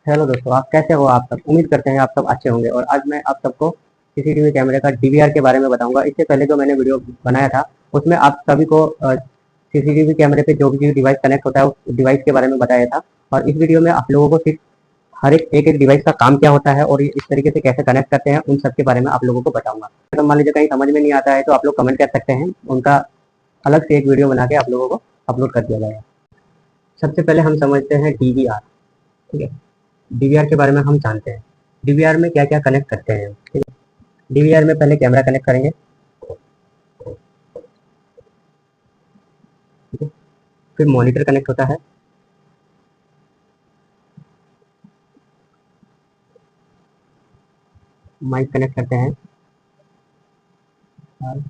Hello दोस्तों, आप कैसे हो? आप सब उम्मीद करते हैं आप सब अच्छे होंगे। और आज मैं आप सबको सीसीटीवी कैमरे का डीवीआर के बारे में बताऊंगा। इससे पहले जो मैंने वीडियो बनाया था उसमें आप सभी को सीसीटीवी कैमरे पे जो भी डिवाइस कनेक्ट होता है उस डिवाइस के बारे में बताया था। और इस वीडियो में आप लोगों को सिर्फ हर एक एक डिवाइस का काम क्या होता है और ये इस तरीके से कैसे कनेक्ट करते हैं उन सब के बारे में आप लोगों को बताऊंगा। तो मान लीजिए कहीं समझ में नहीं आता है तो आप लोग कमेंट कर सकते हैं, उनका अलग से एक वीडियो बना के आप लोगों को अपलोड कर दिया जाएगा। सबसे पहले हम समझते हैं डीवीआर। ठीक है, डीवीआर के बारे में हम जानते हैं डीवीआर में क्या क्या कनेक्ट करते हैं। ठीक है, डीवीआर में पहले कैमरा कनेक्ट करेंगे। ठीक है, फिर मॉनिटर कनेक्ट होता है। माइक कनेक्ट करते हैं और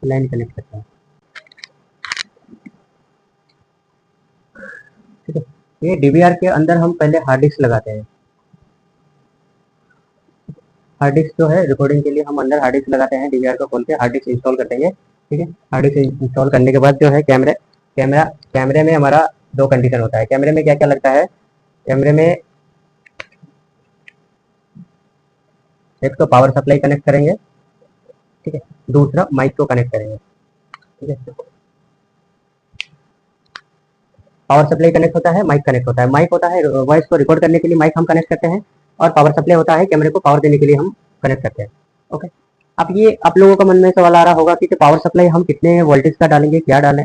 लाइन कनेक्ट करते हैं। ठीक है, ये डीवीआर के अंदर हम पहले हार्ड डिस्क लगाते हैं। हार्ड डिस्क जो है रिकॉर्डिंग के लिए हम अंदर हार्ड डिस्क लगाते हैं। डीवीआर को खोल के हार्ड डिस्क इंस्टॉल कर देंगे। ठीक है, हार्ड डिस्क इंस्टॉल करने के बाद जो है कैमरा कैमरे में हमारा दो कंडीशन होता है। कैमरे में क्या क्या लगता है? कैमरे में एक तो पावर सप्लाई कनेक्ट करेंगे। ठीक है, दूसरा माइक को कनेक्ट करेंगे। ठीक है, पावर सप्लाई कनेक्ट होता है, माइक कनेक्ट होता है। माइक होता है वॉइस को रिकॉर्ड करने के लिए माइक हम कनेक्ट करते हैं, और पावर सप्लाई होता है कैमरे को पावर देने के लिए हम कनेक्ट करते हैं। ओके, अब ये आप लोगों का मन में सवाल आ रहा होगा कि पावर सप्लाई हम कितने वोल्टेज का डालेंगे, क्या डालें,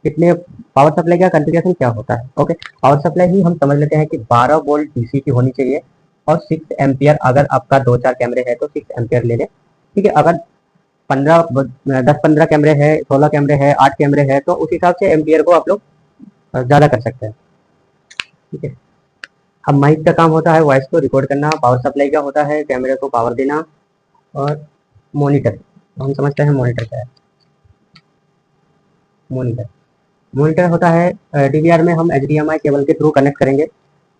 कितने पावर सप्लाई का कॉन्फ़िगरेशन क्या होता है। ओके, पावर सप्लाई ही हम समझ लेते हैं कि 12 वोल्ट डीसी की होनी चाहिए और 6 एम्पियर। अगर आपका 2-4 कैमरे है तो 6 एम्पियर ले लें। ठीक है, अगर 10-15 कैमरे है, 16 कैमरे है, 8 कैमरे है तो उस हिसाब से एम्पियर को आप लोग ज़्यादा कर सकते हैं। ठीक है, अब माइक का काम होता है वॉइस को रिकॉर्ड करना, पावर सप्लाई का होता है कैमरे को पावर देना, और मॉनिटर हम समझते हैं मॉनिटर क्या है। मॉनिटर मॉनिटर होता है डीवीआर में हम एचडीएमआई केबल के थ्रू कनेक्ट करेंगे।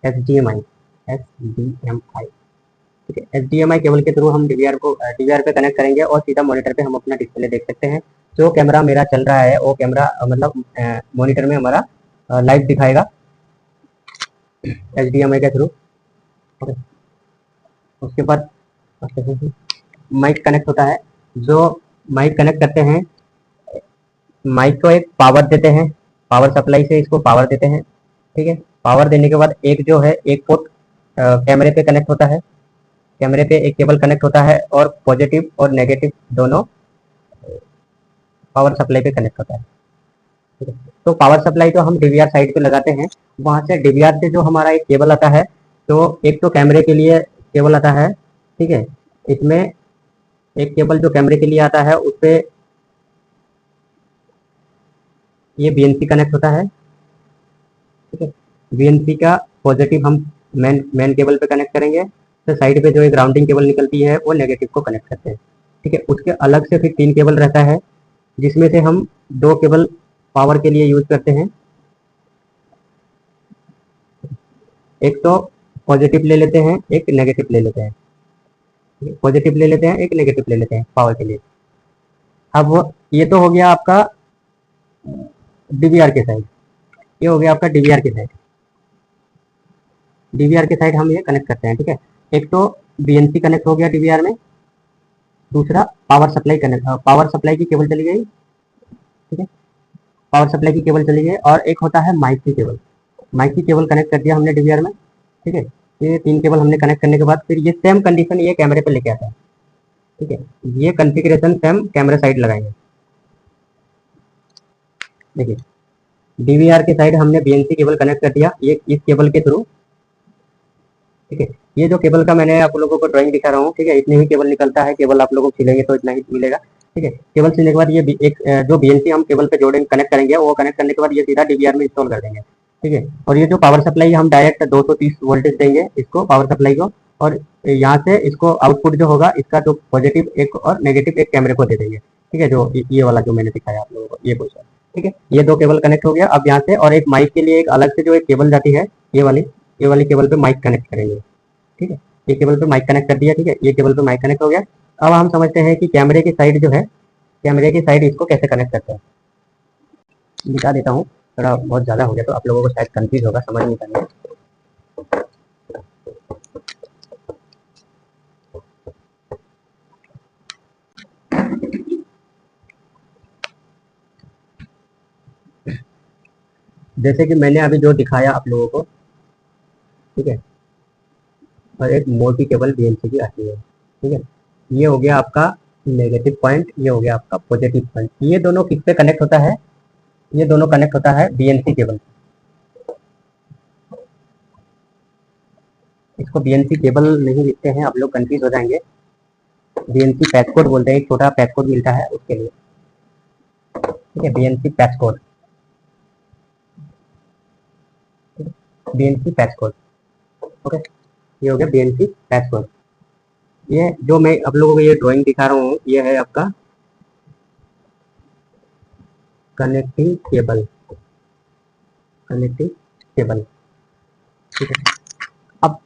एचडीएमआई एचडीएमआई ठीक है, एचडीएमआई केबल के थ्रू हम डीवीआर पे कनेक्ट करेंगे और सीधा मॉनिटर पे हम अपना डिस्प्ले देख सकते हैं। जो कैमरा मेरा चल रहा है वो कैमरा मतलब मॉनिटर में हमारा लाइव दिखाएगा एचडीएमआई के थ्रू। उसके बाद माइक कनेक्ट होता है। जो माइक कनेक्ट करते हैं, माइक को एक पावर देते हैं, पावर सप्लाई से इसको पावर देते हैं। ठीक है, पावर देने के बाद एक जो है एक पोर्ट कैमरे पे कनेक्ट होता है। कैमरे पे एक केबल कनेक्ट होता है और पॉजिटिव और नेगेटिव दोनों पावर सप्लाई पे कनेक्ट होता है। ठीक है, तो पावर सप्लाई तो हम डीवीआर साइड पे लगाते हैं। वहां से डीवीआर से जो हमारा एक केबल आता है, तो एक तो कैमरे के लिए केबल आता है। ठीक है, इसमें एक केबल जो कैमरे के लिए आता है उस पे ये बीएनसी कनेक्ट होता है। ठीक है, बीएनसी का पॉजिटिव हम मेन केबल पे कनेक्ट करेंगे, तो साइड पे जो एक ग्राउंडिंग केबल निकलती है वो नेगेटिव को कनेक्ट करते हैं। ठीक है, उसके अलग से फिर 3 केबल रहता है, जिसमें से हम 2 केबल पावर के लिए यूज करते हैं। एक तो पॉजिटिव ले लेते हैं, एक नेगेटिव ले लेते हैं। पॉजिटिव ले लेते हैं, एक नेगेटिव ले लेते हैं पावर के लिए। अब ये तो हो गया आपका डीवीआर के साइड, ये हो गया आपका डीवीआर के साइड। डीवीआर के साइड हम ये कनेक्ट करते हैं। ठीक है, एक तो बीएनसी कनेक्ट हो गया डीवीआर में, दूसरा पावर सप्लाई की केबल चली गई। ठीक है, पावर सप्लाई की केबल चली गई, और एक होता है माइक की केबल। माइक की केबल कनेक्ट कर दिया हमने डीवीआर में। ठीक है, ये 3 केबल हमने कनेक्ट करने के बाद फिर ये सेम कंडीशन ये कैमरे पे लेके आता है। ठीक है, ये कॉन्फ़िगरेशन सेम कैमरा साइड लगाएंगे। देखिए, डीवीआर के साइड हमने बीएनसी केबल कनेक्ट कर दिया ये इस केबल के थ्रू। ठीक है, ये जो केबल का मैंने आप लोगों को ड्राइंग दिखा रहा हूँ, ठीक है, इतने ही केबल निकलता है। केबल आप लोगों को सिलेंगे तो इतना ही मिलेगा। ठीक है, केबल सिलने के बाद ये एक जो बीएनसी हम केबल पे जोड़ेंगे, कनेक्ट करेंगे, वो कनेक्ट करने के बाद ये सीधा डीवीआर में इंस्टॉल कर देंगे। ठीक है, और ये जो पावर सप्लाई हम डायरेक्ट 230 वोल्टेज देंगे इसको पावर सप्लाई को, और यहाँ से इसको आउटपुट जो होगा इसका जो पॉजिटिव एक और नेगेटिव एक कैमरे को दे देंगे। ठीक है, जो ये वाला जो मैंने दिखाया आप लोगों को ये क्वेश्चन। ठीक है, ये 2 केबल कनेक्ट हो गया। अब यहाँ से और एक माइक के लिए एक अलग से जो एक केबल जाती है, ये वाली केबल पे माइक कनेक्ट करेंगे। ठीक है, ये केबल पे माइक कनेक्ट कर दिया। ठीक है, ये केबल पे माइक कनेक्ट हो गया। अब हम समझते हैं कि कैमरे की साइड जो है, कैमरे की साइड इसको कैसे कनेक्ट करते हैं, दिखा देता हूँ। थोड़ा बहुत ज़्यादा हो गया तो आप लोगों को शायद कंफ्यूज होगा, समझ नहीं पाएंगे। जैसे कि मैंने अभी जो दिखाया आप लोगों को, ठीक है, और एक मोटी केबल बीएनसी की आती है, ठीक है। ये हो गया आपका नेगेटिव पॉइंट, ये हो गया आपका पॉजिटिव पॉइंट। ये दोनों किस पे कनेक्ट होता है? ये दोनों कनेक्ट होता है बीएनसी केबल। इसको बीएनसी केबल नहीं लिखते हैं, आप लोग कंफ्यूज हो जाएंगे। बीएनसी पैच कोड बोलते हैं, एक छोटा पैच कोड मिलता है उसके लिए, ठीक है, BNC patch code, BNC patch code, okay. ये हो गया बीएनसी पैच कोड। ये जो मैं आप लोगों को ये ड्राइंग दिखा रहा हूँ, ये है आपका कनेक्टिंग केबल, कनेक्टिंग केबल, ठीक है। अब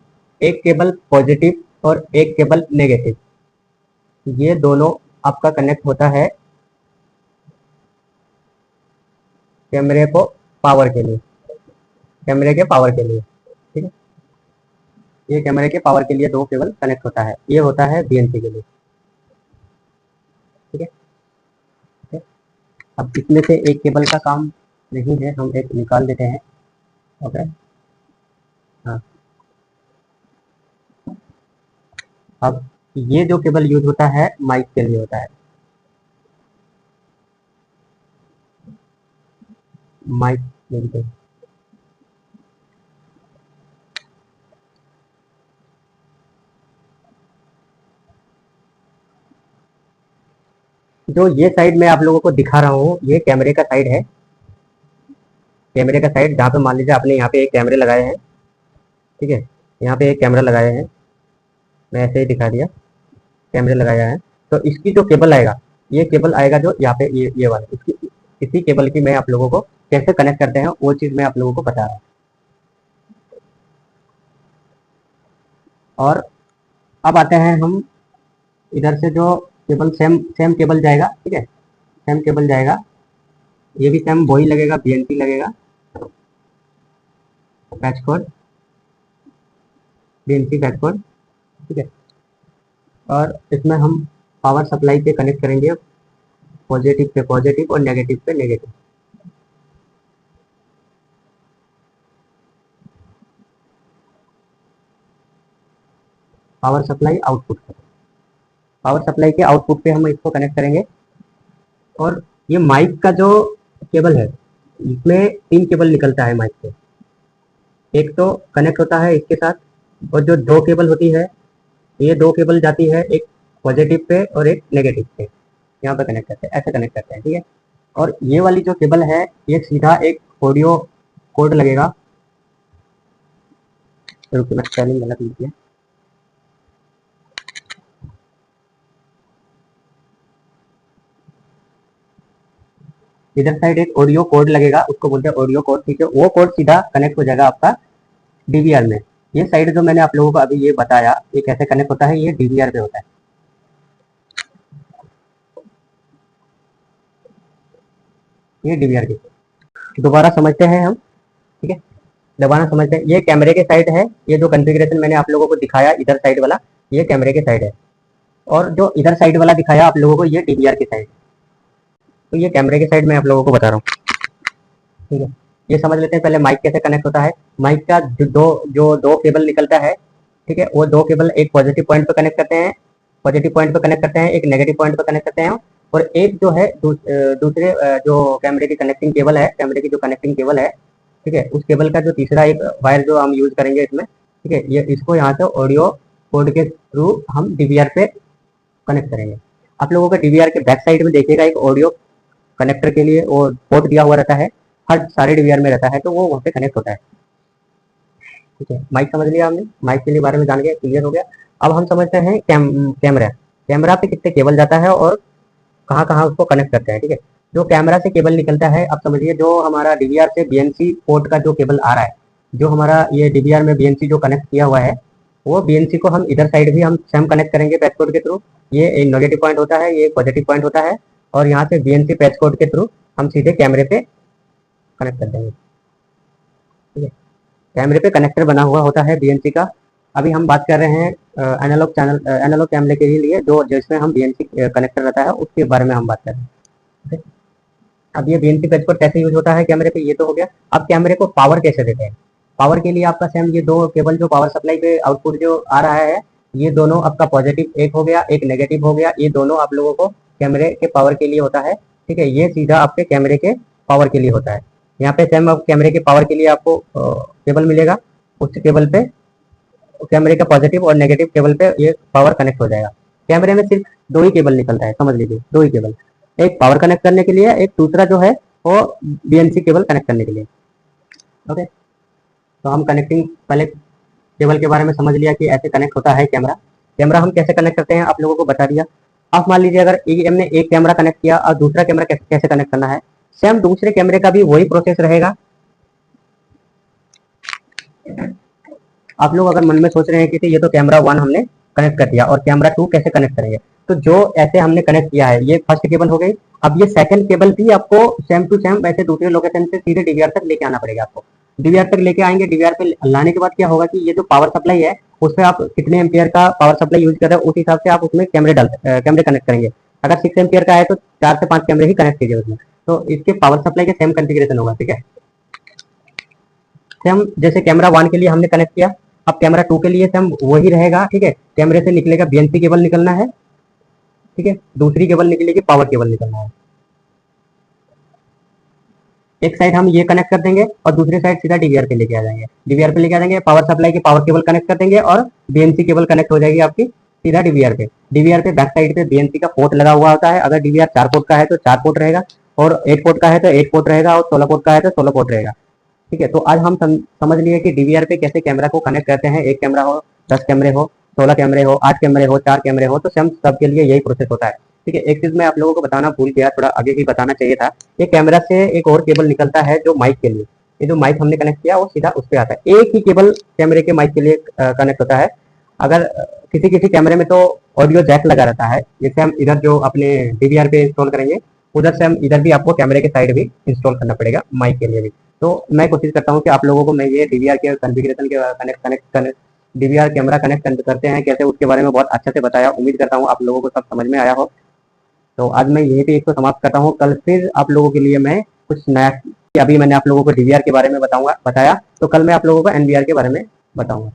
एक केबल पॉजिटिव और एक केबल नेगेटिव, ये दोनों आपका कनेक्ट होता है कैमरे को पावर के लिए, कैमरे के पावर के लिए, ठीक है। ये कैमरे के पावर के लिए दो केबल कनेक्ट होता है, ये होता है बीएनसी के लिए, ठीक है, ठीक है। अब इसमें से एक केबल का काम नहीं है, हम एक निकाल देते हैं, ओके। हाँ, अब ये जो केबल यूज होता है माइक के लिए होता है, माइक के, जो ये साइड मैं आप लोगों को दिखा रहा हूँ, ये कैमरे का साइड है, कैमरे का साइड जहाँ पे मान लीजिए आपने यहाँ पे एक कैमरे लगाए हैं, ठीक है, यहाँ पे एक कैमरा लगाया है, मैं ऐसे ही दिखा दिया, कैमरे लगाया है। तो इसकी जो केबल आएगा, ये केबल आएगा जो यहाँ पे ये वाला, इसकी इसी केबल की मैं आप लोगों को कैसे कनेक्ट करते हैं वो चीज़ मैं आप लोगों को बता रहा हूँ। और अब आते हैं हम इधर से, जो केबल सेम सेम केबल जाएगा, ठीक है, सेम केबल जाएगा, ये भी सेम वही लगेगा, बीएनसी लगेगा, patch code, BNC patch code, ठीक है। और इसमें हम पावर सप्लाई पे कनेक्ट करेंगे, पॉजिटिव पे पॉजिटिव और नेगेटिव पे negative. Power supply output, power supply के आउटपुट पे हम इसको कनेक्ट करेंगे। और ये माइक का जो केबल है, इसमें 3 केबल निकलता है माइक से, एक तो कनेक्ट होता है इसके साथ, और जो 2 केबल होती है, ये 2 केबल जाती है, एक पॉजिटिव पे और एक नेगेटिव पे, यहाँ पे कनेक्ट करते हैं, ऐसे कनेक्ट करते हैं, ठीक है। और ये वाली जो केबल है, ये सीधा एक ऑडियो कोड लगेगा, रुकिए मैं स्पेलिंग गलत लिख दिया, इधर साइड एक ऑडियो कोड लगेगा, उसको बोलते हैं ऑडियो कोड, ठीक है। वो कोड सीधा कनेक्ट हो जाएगा आपका डीवीआर में। ये साइड जो मैंने आप लोगों को अभी ये बताया, ये कैसे कनेक्ट होता है, ये डीवीआर पे होता है, ये डीवीआर के। दोबारा समझते हैं हम, ठीक है, दोबारा समझते हैं। ये कैमरे के साइड है, ये जो कॉन्फ़िगरेशन मैंने आप लोगों को दिखाया इधर साइड वाला, ये कैमरे के साइड है, और जो इधर साइड वाला दिखाया आप लोगों को, ये डीवीआर की साइड। तो ये कैमरे के साइड मैं आप लोगों को बता रहा हूँ, ठीक है। ये समझ लेते हैं पहले माइक कैसे कनेक्ट होता है। माइक का जो दो केबल निकलता है, ठीक है, वो 2 केबल एक पॉजिटिव पॉइंट पे कनेक्ट करते हैं, पॉजिटिव पॉइंट पे कनेक्ट करते हैं, एक नेगेटिव पॉइंट पे कनेक्ट करते हैं, और एक जो है दूसरे जो कैमरे की कनेक्टिंग केबल है, कैमरे की जो कनेक्टिंग केबल है, ठीक है, उस केबल का जो तीसरा एक वायर जो हम यूज करेंगे इसमें, ठीक है, ये इसको यहाँ से ऑडियो कोड के थ्रू हम डीवीआर पे कनेक्ट करेंगे। आप लोगों का डीवीआर के बैक साइड में देखिएगा एक ऑडियो कनेक्टर के लिए वो पोर्ट दिया हुआ रहता है, हर सारे डीवीआर में रहता है, तो वो वहाँ पे कनेक्ट होता है, ठीक है। माइक समझ लिया हमने, माइक के लिए बारे में जान गया, क्लियर हो गया। अब हम समझते हैं कैमरा, कैमरा पे कितने केबल जाता है और कहाँ कहाँ उसको कनेक्ट करते हैं, ठीक है। जो कैमरा से केबल निकलता है, अब समझिए जो हमारा डीवीआर से बीएनसी पोर्ट का जो केबल आ रहा है, जो हमारा ये डीवीआर में बीएनसी जो कनेक्ट किया हुआ है, वो बीएनसी को हम इधर साइड भी हम सेम कनेक्ट करेंगे पैच कोड के थ्रू। ये एक नेगेटिव पॉइंट होता है, ये एक पॉजिटिव पॉइंट होता है, और यहाँ से बीएनसी पैच कोड के थ्रू हम सीधे कैमरे पे कनेक्ट कर देंगे। ठीक है, कैमरे पे कनेक्टर बना हुआ होता है बीएनसी का। अभी हम बात कर रहे हैं एनालॉग चैनल, एनालॉग कैमरे के लिए जो जिसमें हम बीएनसी कनेक्टर रहता है उसके बारे में हम बात कर रहे हैं। ठीक है? अब ये बीएनसी पेज पर कैसे यूज होता है कैमरे पे, ये तो हो गया। अब कैमरे को पावर कैसे देते हैं? पावर के लिए आपका सेम ये दो केबल जो पावर सप्लाई पे आउटपुट जो आ रहा है, ये दोनों आपका पॉजिटिव एक हो गया, एक नेगेटिव हो गया। ये दोनों आप लोगों को कैमरे के पावर के लिए होता है। ठीक है, ये सीधा आपके कैमरे के पावर के लिए होता है। यहाँ पे सेम अब कैमरे के पावर के लिए आपको केबल मिलेगा, उस केबल पे कैमरे का पॉजिटिव और नेगेटिव केबल पे ये पावर कनेक्ट हो जाएगा। कैमरे में सिर्फ दो ही केबल निकलता है, समझ लीजिए, दो ही केबल, एक पावर कनेक्ट करने के लिए, एक दूसरा जो है वो बीएनसी केबल कनेक्ट करने के लिए। ओके, तो हम कनेक्टिंग पहले केबल के बारे में समझ लिया कि ऐसे कनेक्ट होता है कैमरा। कैमरा हम कैसे कनेक्ट करते हैं आप लोगों को बता दिया। अब मान लीजिए अगर हमने एक कैमरा कनेक्ट किया और दूसरा कैमरा कैसे कनेक्ट करना है, सेम दूसरे कैमरे का भी वही प्रोसेस रहेगा। आप लोग अगर मन में सोच रहे हैं कि ये तो कैमरा 1 हमने कनेक्ट कर दिया और कैमरा 2 कैसे कनेक्ट करेंगे, तो जो ऐसे हमने कनेक्ट किया है ये फर्स्ट केबल हो गई। अब ये सेकंड केबल भी आपको सेम टू सेम वैसे दूसरे लोकेशन से सीधे डीवीआर तक लेके आना पड़ेगा आपको। डीवीआर तक लेके आएंगे, डीवीआर पे लाने के बाद क्या होगा कि ये जो पावर सप्लाई है उसमें आप कितने एम्पियर का पावर सप्लाई यूज कर रहे हो उस हिसाब से आप उसमें कैमरे कनेक्ट करेंगे। अगर 6 एम्पियर का है तो 4 से 5 कैमरे ही कनेक्ट कीजिए उसमें, तो इसके पावर सप्लाई के सेम कॉन्फ़िगरेशन होगा। ठीक है, सेम जैसे कैमरा 1 के लिए हमने कनेक्ट किया, अब कैमरा 2 के लिए सेम वही रहेगा। ठीक है, कैमरे से निकलेगा बीएनसी केबल निकलना है। ठीक है, दूसरी केबल निकलेगी पावर केबल निकलना है। एक साइड हम ये कनेक्ट कर देंगे और दूसरी साइड सीधा डीवीआर पे लेके आ जाएंगे। डीवीआर पे लेके आ जाएंगे, पावर सप्लाई की पावर केबल कनेक्ट कर देंगे और बीएनसी केबल कनेक्ट हो जाएगी आपकी सीधा डीवीआर पे। डीवीआर पे बैक साइड पे बीएनसी का पोर्ट लगा हुआ होता है। अगर डीवीआर 4 पोर्ट का है तो 4 पोर्ट रहेगा, और 8 पोर्ट का है तो 8 पोर्ट रहेगा, और 16 पोर्ट का है तो 16 पोर्ट रहेगा। ठीक है, तो आज हम समझ लिए कि डीवीआर पे कैसे कैमरा को कनेक्ट करते हैं। एक कैमरा हो, 10 कैमरे हो, 16 कैमरे हो, 8 कैमरे हो, 4 कैमरे हो, तो सेम सबके लिए यही प्रोसेस होता है। ठीक है, एक चीज मैं आप लोगों को बताना भूल गया, थोड़ा आगे ही बताना चाहिए था। ये कैमरा से एक और केबल निकलता है जो माइक के लिए, ये जो माइक हमने कनेक्ट किया वो सीधा उस पर आता है। एक ही केबल कैमरे के माइक के लिए कनेक्ट होता है। अगर किसी किसी कैमरे में तो ऑडियो जैक लगा रहता है, जैसे हम इधर जो अपने डीवीआर पे इंस्टॉल करेंगे उधर से हम इधर भी आपको कैमरे के साइड भी इंस्टॉल करना पड़ेगा माइक के लिए भी। तो मैं कोशिश करता हूँ कि आप लोगों को मैं ये डीवीआर के कॉन्फ़िगरेशन के कनेक्ट डीवीआर कैमरा कनेक्ट करते हैं कैसे, उसके बारे में बहुत अच्छे से बताया। उम्मीद करता हूँ आप लोगों को सब समझ में आया हो। तो आज मैं यहीं पे इसको समाप्त करता हूँ। कल फिर आप लोगों के लिए मैं कुछ नया, अभी मैंने आप लोगों को डीवीआर के बारे में बताया, तो कल मैं आप लोगों को एनवीआर के बारे में बताऊंगा।